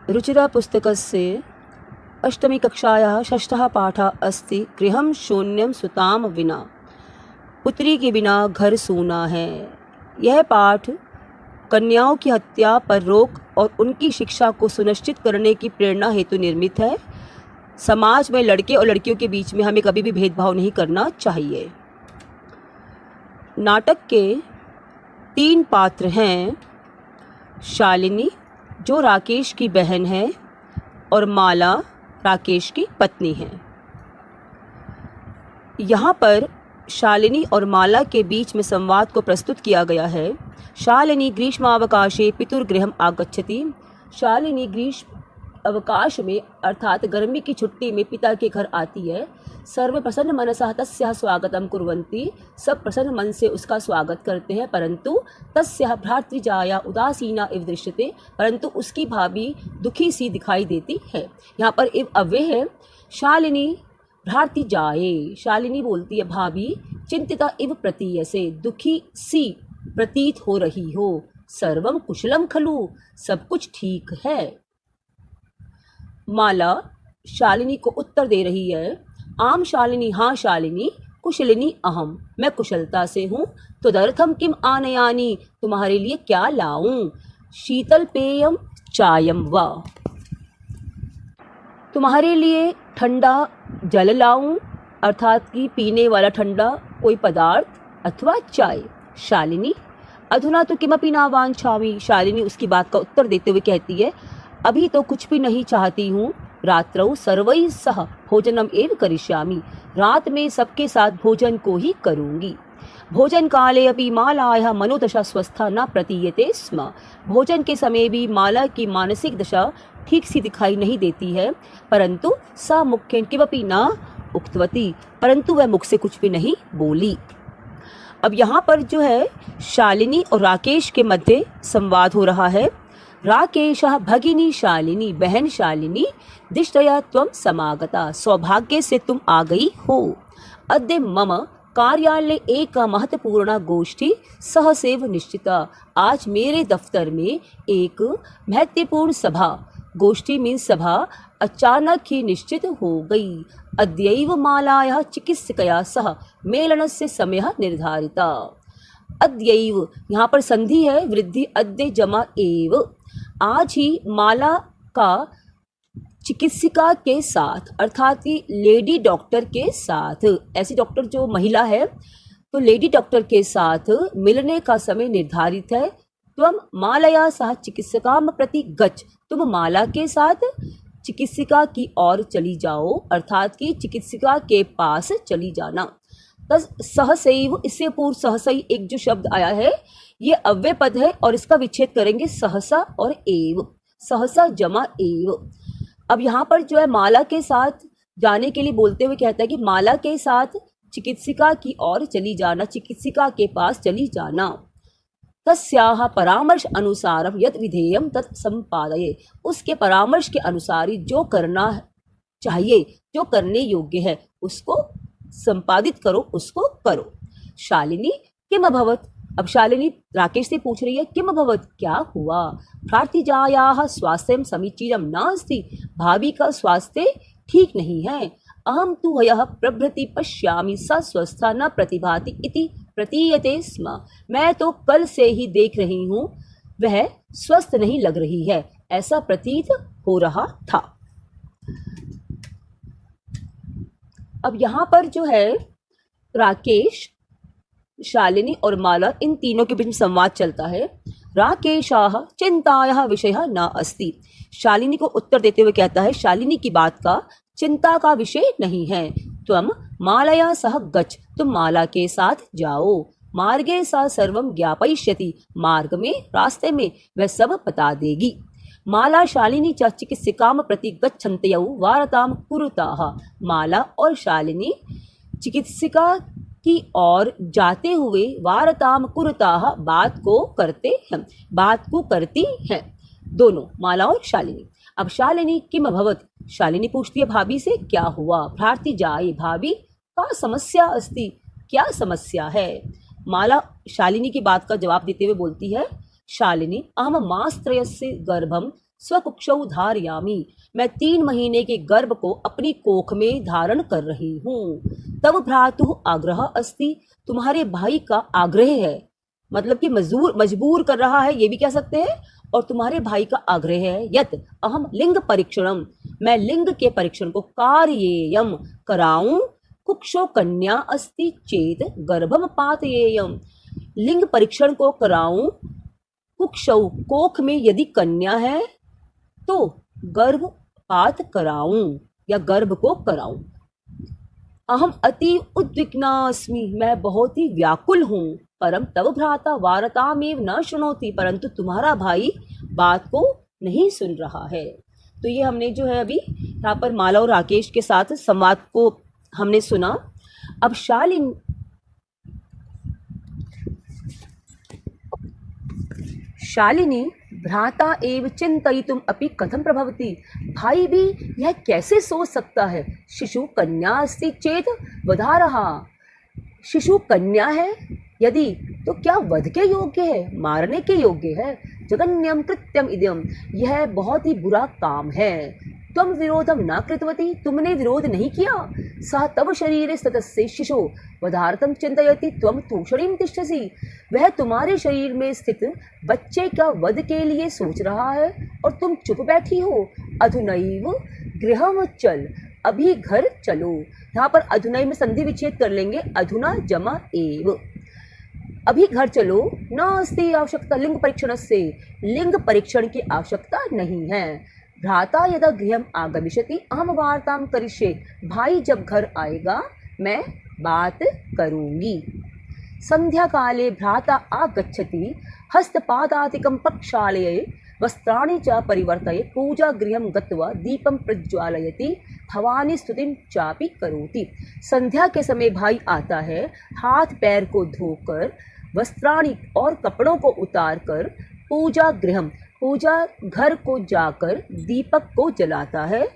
रुचिरा पुस्तकस्य अष्टमी कक्षायाः षष्ठः पाठः अस्ति गृहं शून्यं सुताम विना। पुत्री के बिना घर सूना है। यह पाठ कन्याओं की हत्या पर रोक और उनकी शिक्षा को सुनिश्चित करने की प्रेरणा हेतु निर्मित है। समाज में लड़के और लड़कियों के बीच में हमें कभी भी भेदभाव नहीं करना चाहिए। नाटक के 3 पात्र हैं, शालिनी जो राकेश की बहन है और माला राकेश की पत्नी है। यहाँ पर शालिनी और माला के बीच में संवाद को प्रस्तुत किया गया है। शालिनी ग्रीष्मावकाशे पितुर्गृहम् आगच्छति। शालिनी ग्रीष्म अवकाश में अर्थात गर्मी की छुट्टी में पिता के घर आती है। सर्वे प्रसन्न मनसा तस्याः स्वागतं कुर्वन्ति। सब प्रसन्न मन से उसका स्वागत करते हैं, परंतु तस्याः भ्रातृजाया उदासीना इव दृश्यते, परंतु उसकी भाभी दुखी सी दिखाई देती है। यहाँ पर इव अव्यय है। शालिनी भ्रातृजाये, शालिनी बोलती है भाभी, चिंतिता इव प्रतीयसे, दुखी सी प्रतीत हो रही हो। सर्वम कुशलम खलु, सब कुछ ठीक है। माला शालिनी को उत्तर दे रही है। आम शालिनी, हाँ शालिनी, कुशलिनी अहम, मैं कुशलता से हूँ। तदर्थम किम आनयानी, तुम्हारे लिए क्या लाऊं। शीतल पेयम चायम वा, तुम्हारे लिए ठंडा जल लाऊं, अर्थात कि पीने वाला ठंडा कोई पदार्थ अथवा चाय। शालिनी अधुना तो किमपि न वांछामि, शालिनी उसकी बात का उत्तर देते हुए कहती है, अभी तो कुछ भी नहीं चाहती हूँ। रात्रौ सर्वैः सह भोजनम एव करिष्यामि, रात में सबके साथ भोजन को ही करूँगी। भोजन काले अपि मालायाः मनोदशा स्वस्था न प्रतीयते स्म, भोजन के समय भी माला की मानसिक दशा ठीक सी दिखाई नहीं देती है। परंतु सा मुख्यं किमपि न उक्तवती, परंतु वह मुख से कुछ भी नहीं बोली। अब यहाँ पर जो है शालिनी और राकेश के मध्य संवाद हो रहा है। राकेशः भगिनी शालिनी, बहन शालिनी, दिष्टया त्वं समागता, सौभाग्य से तुम आ गई हो। अद्य मम कार्यालय एक महत्वपूर्ण गोष्ठी सहसेव निश्चिता, आज मेरे दफ्तर में एक महत्वपूर्ण सभा, गोष्ठी मीन सभा, अचानक ही निश्चित हो गई। अद्यैव मालायाः चिकित्सकया सह मेलनस्य समयः निर्धारिता। अद्यैव यहाँ पर संधि है, वृद्धि अद्य जमा एव, आज ही माला का चिकित्सिका के साथ अर्थात कि लेडी डॉक्टर के साथ, ऐसी डॉक्टर जो महिला है तो लेडी डॉक्टर के साथ मिलने का समय निर्धारित है। त्वं मालया सह चिकित्सकाम प्रति गच्छ, तुम माला के साथ चिकित्सिका की ओर चली जाओ, अर्थात कि चिकित्सिका के पास चली जाना। तस सहसैव, इससे पूर्व सहसई एक जो शब्द आया है ये अव्यय पद है और इसका विच्छेद करेंगे सहसा और एव, सहसा जमा एव। अब यहाँ पर जो है माला के साथ जाने के लिए बोलते हुए कहता है कि माला के साथ चिकित्सिका की ओर चली जाना, चिकित्सिका के पास चली जाना। तस्याः परामर्श अनुसारम यद विधेयम तत् संपादये, उसके परामर्श के अनुसार ही जो करना चाहिए, जो करने योग्य है उसको संपादित करो, उसको करो। शालिनी किम अभवत, अब शालिनी राकेश से पूछ रही है किम अभवत, क्या हुआ। भ्रातृजायाः स्वास्थ्यं समीचीनं नास्ति, भाभी का स्वास्थ्य ठीक नहीं है। अहम तु ह्यः प्रभृति पश्यामि सा स्वस्था न प्रतिभाति इति प्रतीयते स्म, मैं तो कल से ही देख रही हूँ वह स्वस्थ नहीं लग रही है, ऐसा प्रतीत हो रहा था। अब यहाँ पर जो है राकेश, शालिनी और माला, इन तीनों के बीच में संवाद चलता है। राकेशाः चिंतायाः विषयः न अस्ति, शालिनी को उत्तर देते हुए कहता है शालिनी की बात का चिंता का विषय नहीं है। त्वं मालया सह गच्छ, तुम माला के साथ जाओ। मार्गे सा सर्वं ज्ञापयिष्यति, मार्ग में रास्ते में वह सब बता देगी। माला शालिनी च चिकित्सिकाम प्रति गच्छन्तयौ वार्तां कुरुताः, माला और शालिनी चिकित्सिका की ओर जाते हुए वार्तां कुरुताः, बात को करते हैं, बात को करती हैं, दोनों माला और शालिनी। अब शालिनी किम अभवत, शालिनी पूछती है भाभी से क्या हुआ। भ्रातृजाये, भाभी का समस्या अस्ति, क्या समस्या है। माला शालिनी की बात का जवाब देते हुए बोलती है, शालिनी अहम मासत्रयस्य गर्भम स्वकुक्षौ धारयामि, मैं 3 महीने के गर्भ को अपनी कोख में धारण कर रही हूँ। तब भ्रातुः आग्रह अस्ति, तुम्हारे भाई का आग्रह है, मतलब कि मजबूर कर रहा है, ये भी कह सकते हैं। और तुम्हारे भाई का आग्रह है यत अहम लिंग परीक्षणम, मैं लिंग के परीक्षण को कार्येयम कराऊं। कुक्षो कन्या अस्ति चेत गर्भम पातयेयम, लिंग परीक्षण को कराऊं। कुक्षौ कोख में यदि कन्या है तो गर्भपात कराऊं या गर्भ को कराऊं। अहम अति उद्विग्नास्मि, मैं बहुत ही व्याकुल हूँ। परम तव भ्राता वार्तामेव न शृणोति, परंतु तुम्हारा भाई बात को नहीं सुन रहा है। तो ये हमने जो है अभी यहाँ पर माला और राकेश के साथ संवाद को हमने सुना। अब शालिनी भ्राता एव चिंतयितुम अपि कथम प्रभवति, भाई भी यह कैसे सोच सकता है। शिशु कन्या अस्ति चेत वधारहा, शिशु कन्या है यदि तो क्या वध के योग्य है, मारने के योग्य है। जगन्यम कृत्यम इदम, यह बहुत ही बुरा काम है। त्वं विरोधम न कृतवती, तुमने विरोध नहीं किया। सः तव शरीरे स्थितस्य शिशो वधार्थम चिंतयति त्वं तूषणीं तिष्ठसि, वह तुम्हारे शरीर में स्थित बच्चे का वध के लिए सोच रहा है और तुम चुप बैठी हो। अधुनैव गृहम चल, अभी घर चलो। यहाँ पर अधुनैव में संधि विच्छेद कर लेंगे, अधुना जमा एव, अभी घर चलो। न अस्ति आवश्यकता लिंग परीक्षण से, लिंग परीक्षण की आवश्यकता नहीं है। भ्राता यदा गृहम आगमिष्यति अहम वार्तां करिष्ये, भाई जब घर आएगा मैं बात करूंगी। संध्या काले भ्राता आगच्छति, हस्तपादादिकं प्रक्षालये, वस्त्राणि च परिवर्तये, पूजा गृहं गत्वा दीपं प्रज्वालयति, भवानी स्तुतिं चापि करोति। संध्या के समय भाई आता है, हाथ पैर को धोकर, वस्त्राणि और कपड़ों को उतार कर, पूजा गृहम पूजा घर को जाकर दीपक को जलाता है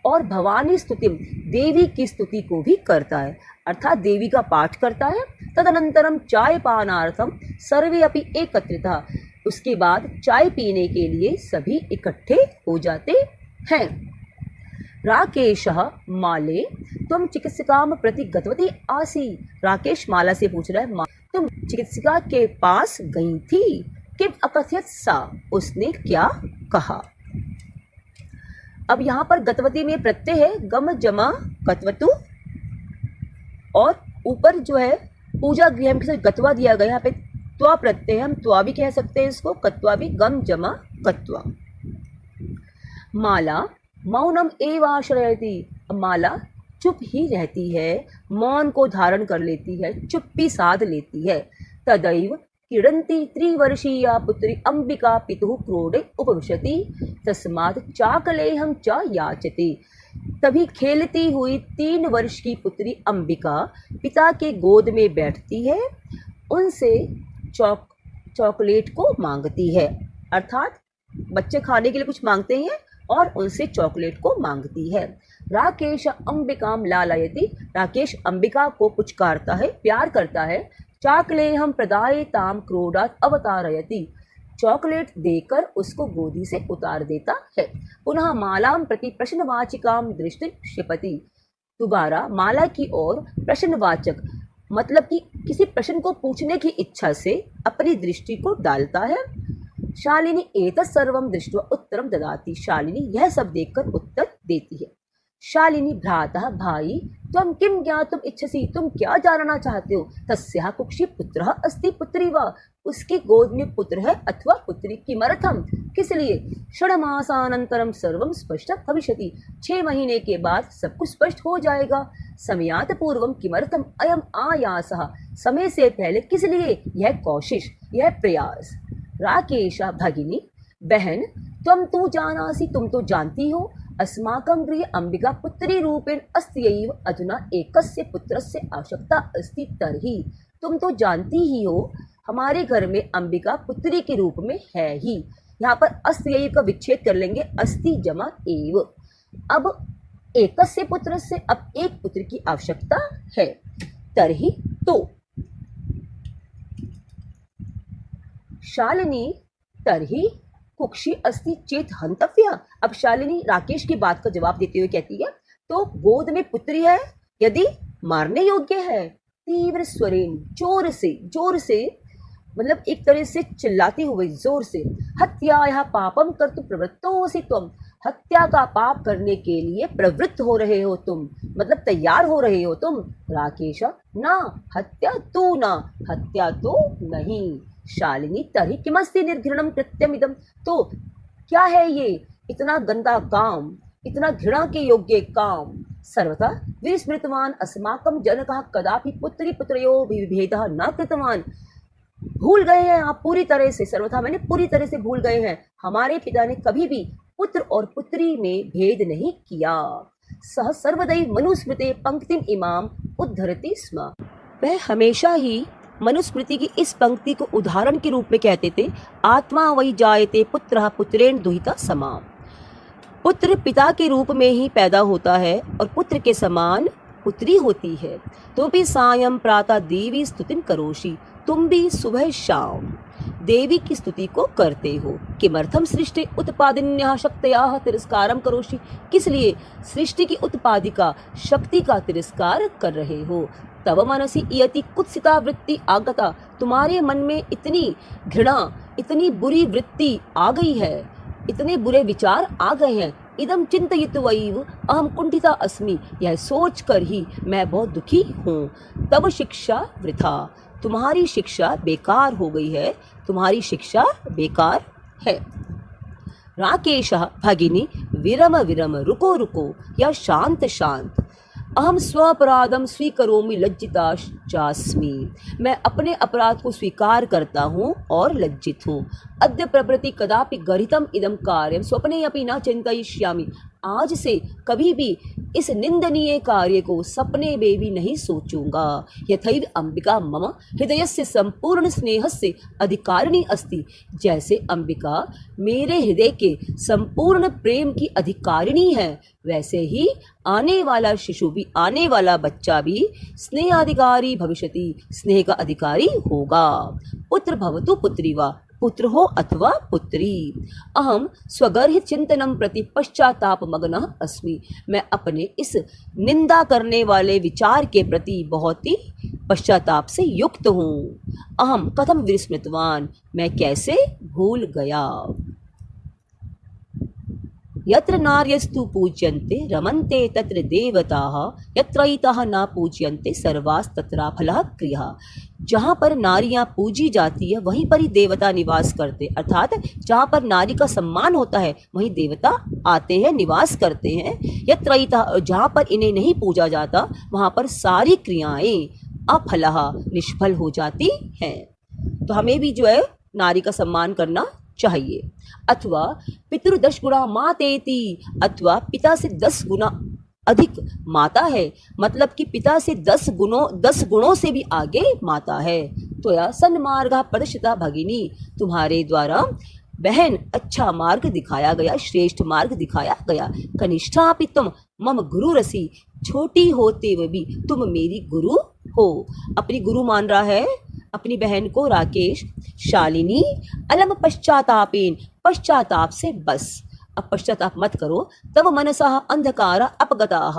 और भवानी स्तुति देवी की स्तुति को भी करता है, अर्थात देवी का पाठ करता है। तदनंतरम चाय पानार्थम सर्वे अपि एकत्रिता, उसके बाद चाय पीने के लिए सभी इकट्ठे हो जाते हैं। राकेशः माले तुम चिकित्सिकाम प्रति गतवती आसी, राकेश माला से पूछ रहा है तुम चिकित्सिका के पास गई थी। किम अकथयत सा, उसने क्या कहा। अब यहाँ पर गतवती में प्रत्यय है गम जमा कत्वतु, और ऊपर जो है पूजा गृह के साथ गत्वा दिया गया, यहाँ पे त्वा प्रत्यय, हम त्वा भी कह सकते हैं इसको, कत्वा भी, गम जमा कत्वा। माला मौनम एव आश्रयति, माला चुप ही रहती है, मौन को धारण कर लेती है, चुप्पी साध लेती है। तदैव क्रीडन्ती त्रिवर्षीया पुत्री अंबिका पितुः क्रोडे उपविशति, तस्मात् चाकलेहं च याचति, तभी खेलती हुई 3 वर्ष की पुत्री अंबिका पिता के गोद में बैठती है, उनसे चॉकलेट को मांगती है, अर्थात बच्चे खाने के लिए कुछ मांगते हैं और उनसे चॉकलेट को मांगती है। राकेश अंबिकाम लालयति, राकेश अंबिका को पुचकारता है, प्यार करता है। चाकलेहम प्रदायताम क्रोडात अवतारयति, चॉकलेट देकर उसको गोदी से उतार देता है। पुनः मालाम प्रति प्रश्नवाचिकाम दृष्टि क्षिपति, दोबारा माला की ओर प्रश्नवाचक मतलब कि किसी प्रश्न को पूछने की इच्छा से अपनी दृष्टि को डालता है। शालिनी एतत् सर्वं दृष्ट्वा उत्तरम ददाति, शालिनी यह सब देखकर उत्तर देती है। शालिनी भ्राता भाई त्वं किं ज्ञातुम इच्छसि, तुम क्या जानना चाहते हो। तस्याः कुक्षी पुत्रः अस्ति पुत्री वा, उसकी गोद में पुत्र है अथवा पुत्री। किमर्थम, किस लिए। षड्मासानन्तरं सर्वं स्पष्टं भविष्यति, 6 महीने के बाद सब कुछ स्पष्ट हो जाएगा। समयात् पूर्वं किमर्थम अयम आयासः, समय से पहले किस लिए यह कोशिश, यह प्रयास। राकेशा भगिनी, बहन त्वं तु जानासि, तुम तो जानती हो, अस्माकं गृहे अंबिका पुत्री रूपेण अस्त्यैव अधुना एकस्य पुत्रस्य आवश्यकता अस्ति तर्हि, तुम तो जानती ही हो हमारे घर में अंबिका पुत्री के रूप में है ही। यहाँ पर अस्त्यैव का विच्छेद कर लेंगे, अस्ति जमा एव। अब एकस्य पुत्रस्य, अब एक पुत्र की आवश्यकता है। तर्हि तो, शालिनी तर्हि कुक्षी अस्ति चेत हंतव्या। अब शालिनी राकेश की बात का जवाब देते हुए कहती है, तो गोद में पुत्री है यदि मारने योग्य है। तीव्र स्वरेण, जोर से मतलब एक तरह से चिल्लाते हुए जोर से, हत्याया पापम कर्तु प्रवृत्तोऽसि त्वम, हत्या का पाप करने के लिए प्रवृत्त हो रहे हो तुम, मतलब तैयार हो रहे हो तुम। राकेश, ना हत्या तो नहीं। शालिनी, तर्हि किमस्ति निर्घृणम कृत्यमिदम, तो क्या है ये इतना गंदा काम, इतना घृणा के योग्य काम। सर्वथा विस्मृतवान अस्माकं जनकः कदापि पुत्री पुत्रयोः विभेदः न कृतवान। भूल गए हैं आप पूरी तरह से, सर्वथा मैंने पूरी तरह से भूल गए हैं, हमारे पिता ने कभी भी पुत्र और पुत्री में भेद नहीं किया। सह सर्वदैव मनुस्मृते पंक्तिम इमाम उद्धरति स्म। वह हमेशा ही मनुस्मृति की इस पंक्ति को उदाहरण के रूप में कहते थे, आत्मा वही जायते पुत्रः पुत्रेण दुहिता समा। पुत्र पिता के रूप में ही पैदा होता है और पुत्र के समान पुत्री होती है। तो भी सायं प्रातः देवी स्तुतिं करोषि, तुम भी सुबह शाम देवी की स्तुति को करते हो। किमर्थम सृष्टि उत्पादिन्याः शक्तयाः तिरस्कारम करोषि, किस लिए सृष्टि की उत्पादिका शक्ति का तिरस्कार कर रहे हो। तव मनसि इयति कुत्सिता वृत्ति आगता, तुम्हारे मन में इतनी घृणा, इतनी बुरी वृत्ति आ गई है, इतने बुरे विचार आ गए हैं। इदम चिंतयित्वैव अहम कुंठिता अस्मि, यह सोच कर ही मैं बहुत दुखी हूँ। तब शिक्षा वृथा, तुम्हारी शिक्षा बेकार हो गई है, तुम्हारी शिक्षा बेकार है। राकेशः, भगिनी विरम विरम, रुको रुको या शांत शांत। अहम स्वअपराधम स्वीकरोमि लज्जिता चास्मि, मैं अपने अपराध को स्वीकार करता हूँ और लज्जित हूँ। अद्य प्रभृति कदापि गरितम इदम कार्यम स्वप्ने अपि न चिंतयिष्यामि, आज से कभी भी इस निंदनीय कार्य को सपने में भी नहीं सोचूंगा। यथैव अंबिका मम हृदयस्य संपूर्ण स्नेहस्य अधिकारिणी अस्ति, जैसे अंबिका मेरे हृदय के संपूर्ण प्रेम की अधिकारिणी है, वैसे ही आने वाला शिशु भी, आने वाला बच्चा भी स्नेहाधिकारी भविष्यति, स्नेह का अधिकारी होगा। पुत्र भवतु पुत्री वा, पुत्र हो अथवा पुत्री। अहम स्वगर्ह चिंतनम प्रति पश्चाताप मग्नः अस्मि, मैं अपने इस निंदा करने वाले विचार के प्रति बहुत ही पश्चाताप से युक्त हूँ। अहम कथम विस्मृतवान, मैं कैसे भूल गया। यत्र नार्यस्तु पूज्यन्ते रमन्ते तत्र देवताः, यत्रैताः न पूज्यन्ते सर्वास्तत्र फलः क्रियः। जहाँ पर नारियाँ पूजी जाती है वहीं पर ही देवता निवास करते, अर्थात जहाँ पर नारी का सम्मान होता है वहीं देवता आते हैं, निवास करते हैं। यत्रैताः, जहाँ पर इन्हें नहीं पूजा जाता वहाँ पर सारी क्रियाएं अफलः, निष्फल हो जाती हैं। तो हमें भी जो है नारी का सम्मान करना चाहिए। अथवा पितृ 10 गुणा मातेति, अथवा पिता से 10 गुना अधिक माता है, मतलब कि पिता से 10 गुणों से भी आगे माता है। तो या सन्मार्गा प्रदर्शिता भगिनी, तुम्हारे द्वारा बहन अच्छा मार्ग दिखाया गया, श्रेष्ठ मार्ग दिखाया गया। कनिष्ठापि तुम मम गुरु रसी, छोटी होते हुए भी तुम मेरी गुरु हो। अपनी गुरु मान रहा है अपनी बहन को राकेश। शालिनी अलम पश्चातापेन, पश्चाताप से बस, अब पश्चाताप मत करो। तब मनसः अंधकार अपगताः,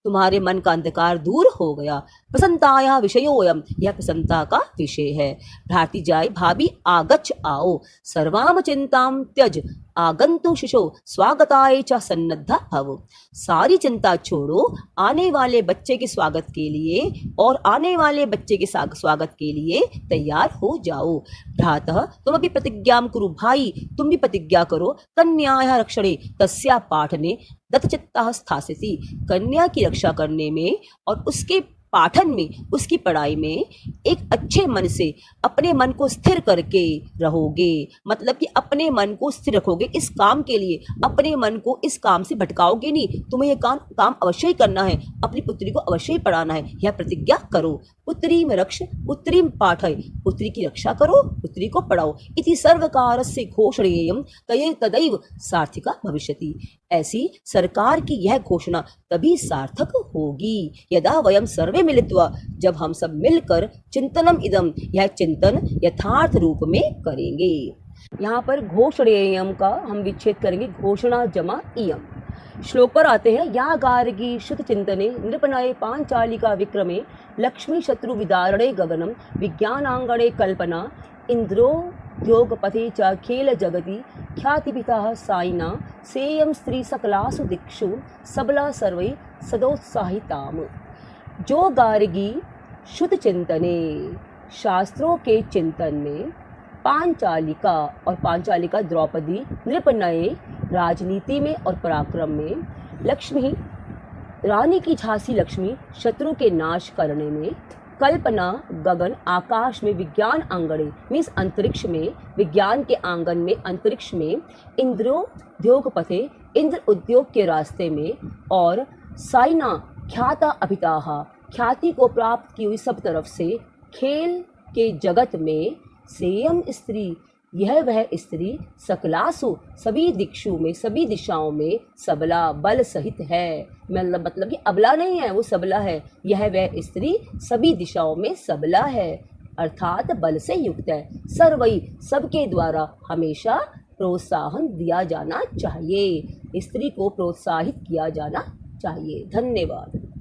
तुम्हारे मन का अंधकार दूर हो गया। प्रसन्नताया विषयोयम, यह प्रसन्नता का विषय है। भ्राति जाय भाभी आगच्छ आओ, सर्वाम चिंताम त्यज आगंतु शिशो स्वागताय च सन्नद्धा भव। सारी चिंता छोड़ो, आने वाले बच्चे के स्वागत के लिए और आने वाले बच्चे के स्वागत के लिए तैयार हो जाओ। भ्रातः तुम भी प्रतिज्ञां कुरु, भाई तुम भी प्रतिज्ञा करो। कन्यायाः रक्षणे तस्या पाठने दत्तचित्तः स्थास्यसि, कन्या की रक्षा करने में और उसके पाठन में, उसकी पढ़ाई में एक अच्छे मन से अपने मन को स्थिर करके रहोगे। मतलब कि अपने मन को स्थिर रखोगे इस काम के लिए, अपने मन को इस काम से भटकाओगे नहीं। तुम्हें यह काम अवश्य ही करना है, अपनी पुत्री को अवश्य ही पढ़ाना है, यह प्रतिज्ञा करो। पुत्री में रक्ष पुत्री में पाठय, पुत्री की रक्षा करो, पुत्री को पढ़ाओ। इति सर्वकारस्य घोषणेयं तदैव सार्थिका भविष्यति, ऐसी सरकार की यह घोषणा तभी सार्थक होगी यदा वयम सर्वे मिलित्वा, जब हम सब मिलकर चिंतनम इदम, यह चिंतन यथार्थ रूप में करेंगे। यहाँ पर घोषणेयम का हम विच्छेद करेंगे, घोषणा जमा इयम। श्लोक पर आते हैं। या गार्गी श्रुत चिंतने नृपनये पांचालिका विक्रमे लक्ष्मी शत्रु विदारणे गगनम विज्ञानांगणे कल्पना इंद्रोद्योगपथे च खेल जगति ख्यातिपिता साइना सेयम स्त्री सकलासु दिक्षु सबला सर्वै सदोत्साहिताम। जो गार्गी शुद्ध चिंतने, शास्त्रों के चिंतन में, पांचालिका और पांचालिका द्रौपदी, नृपनये राजनीति में और पराक्रम में, लक्ष्मी रानी की झांसी लक्ष्मी शत्रु के नाश करने में, कल्पना गगन आकाश में, विज्ञान आंगणे मीन्स अंतरिक्ष में, विज्ञान के आंगन में, अंतरिक्ष में, इंद्रोद्योग पथे इंद्र उद्योग के रास्ते में, और साइना ख्याता अभिताहा ख्याति को प्राप्त की हुई सब तरफ से, खेल के जगत में, सेयम स्त्री यह वह स्त्री, सकलासु सभी दिक्षु में, सभी दिशाओं में, सबला बल सहित है। मतलब कि अबला नहीं है, वो सबला है। यह वह स्त्री सभी दिशाओं में सबला है अर्थात बल से युक्त है। सर्वई सबके द्वारा हमेशा प्रोत्साहन दिया जाना चाहिए, स्त्री को प्रोत्साहित किया जाना चाहिए। धन्यवाद।